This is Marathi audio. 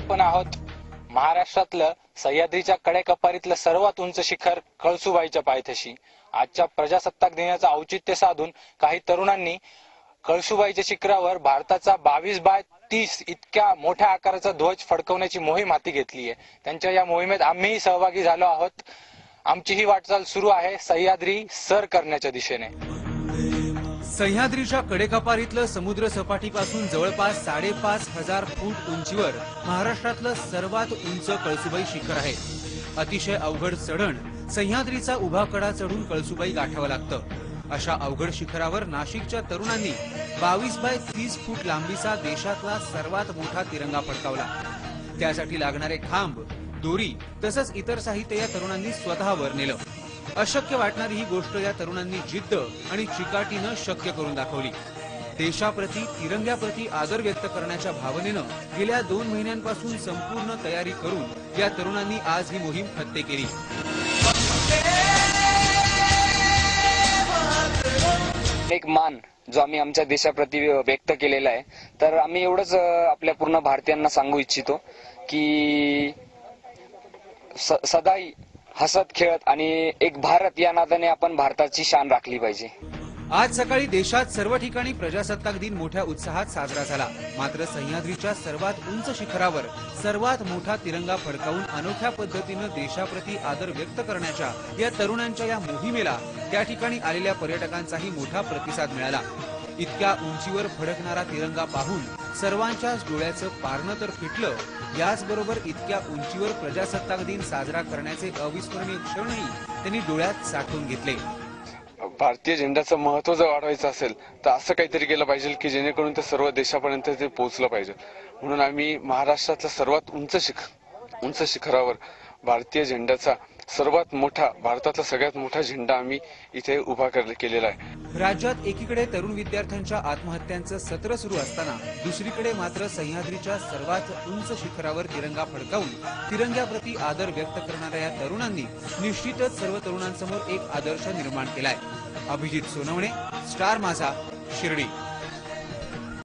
आपण आहोत महाराष्ट्रातलं सह्याद्रीच्या कडेकपारीतलं सर्वात उंच शिखर कळसुबाईच्या पायथ्याशी। आजच्या प्रजासत्ताक दिनाचं औचित्य साधून काही तरुणांनी कळसुबाईच्या शिखरावर भारताचा 22x30 इतक्या मोठ्या आकाराचा ध्वज फडकवण्याची मोहीम हाती घेतली आहे। त्यांच्या या मोहिमेत आम्हीही सहभागी झालो आहोत। आमची ही वाटचाल सुरू आहे सह्याद्री सर करण्याच्या दिशेने। सह्याद्रीच्या कडेकपारीतलं समुद्र सपाटीपासून जवळपास 5,500 फूट उंचीवर महाराष्ट्रातलं सर्वात उंच कळसुबाई शिखर आहे। अतिशय अवघड चढण सह्याद्रीचा उभा कडा चढून कळसुबाई गाठावं लागतं। अशा अवघड शिखरावर नाशिकच्या तरुणांनी 22x30 फूट लांबीचा देशातला सर्वात मोठा तिरंगा फडकावला। त्यासाठी लागणारे खांब, दोरी तसंच इतर साहित्य या तरुणांनी स्वतःवर नेलं। अशक्य वाटणारी ही गोष्ट या तरुणांनी जिद्द आणि चिकाटीनं शक्य करून दाखवली। देशाप्रती तिरंग्याप्रती आदर व्यक्त करण्याच्या भावनेनं गेल्या 2 महिन्यांपासून संपूर्ण तयारी करून या तरुणांनी आज ही मोहीम फत्ते केली। एक मान जो आम्ही आमच्या देशाप्रती व्यक्त केलेला आहे, तर आम्ही एवढंच आपल्या पूर्ण भारतीयांना सांगू इच्छितो की सदाही हसत खेळत आणि एक भारत या नात्याने आपण भारताची शान राखली पाहिजे। आज सकाळी देशात सर्व ठिकाणी प्रजासत्ताक दिन मोठ्या उत्साहात साजरा झाला। मात्र सह्याद्रीच्या सर्वात उंच शिखरावर सर्वात मोठा तिरंगा फडकावून अनोख्या पद्धतीनं देशाप्रती आदर व्यक्त करण्याच्या या तरुणांच्या या मोहिमेला त्या ठिकाणी आलेल्या पर्यटकांचाही मोठा प्रतिसाद मिळाला। इतक्या उंचीवर फडकणारा तिरंगा पाहून सर्वांच्याच डोळ्याचं पारणं तर फिटलं। याचबरोबर इतक्या उंचीवर प्रजासत्ताक दिन साजरा करण्याचे अविस्मरणीय क्षणही त्यांनी डोळ्यात साठवून घेतले। भारतीय झेंड्याचं महत्त्व जर वाढवायचं असेल तर असं काहीतरी केलं पाहिजे की जेणेकरून ते सर्व देशापर्यंत ते पोहोचलं पाहिजे। म्हणून आम्ही महाराष्ट्रातल्या सर्वात उंच शिखरावर भारतीय झेंड्याचा सर्वात मोठा, भारतातला सगळ्यात मोठा झेंडा आम्ही इथे उभा केलेला आहे। राज्यात एकीकडे तरुण विद्यार्थ्यांच्या आत्महत्यांचं सत्र सुरू असताना दुसरीकडे मात्र सह्याद्रीच्या सर्वात उंच शिखरावर तिरंगा फडकावून तिरंग्याप्रती आदर व्यक्त करणाऱ्या या तरुणांनी निश्चितच सर्व तरुणांसमोर एक आदर्श निर्माण केलाय। अभिजित सोनवणे, स्टार माझा, शिर्डी।